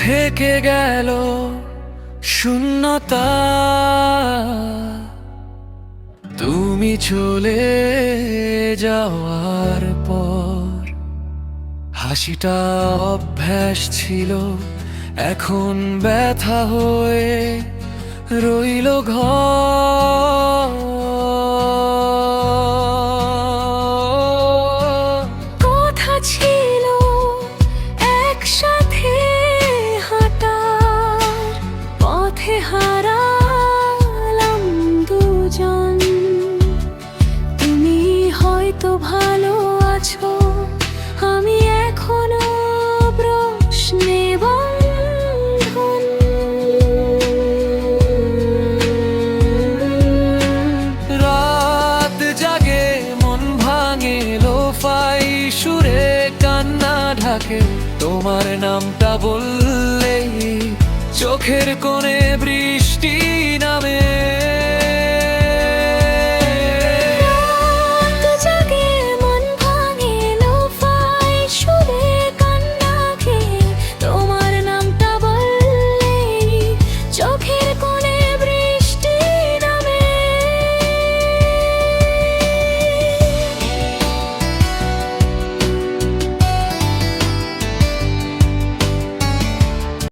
থেকে গেল শূন্যতা, তুমি চলে যাওয়ার পর। হাসিটা অভ্যাস ছিল, এখন ব্যথা হয়ে রইল ঘর। কথা ছিল একসাথে হাঁটার, পথে হারালাম দুজন। তুমি হয়তো ভালো আছো, আমি এখনো প্রশ্নে বন্ধন। রাত জাগে মন ভাঙে, লোফাই সুরে কান্না ঢাকে। তোমার নামটা বললেই চোখের কোণে বৃষ্টি নামে।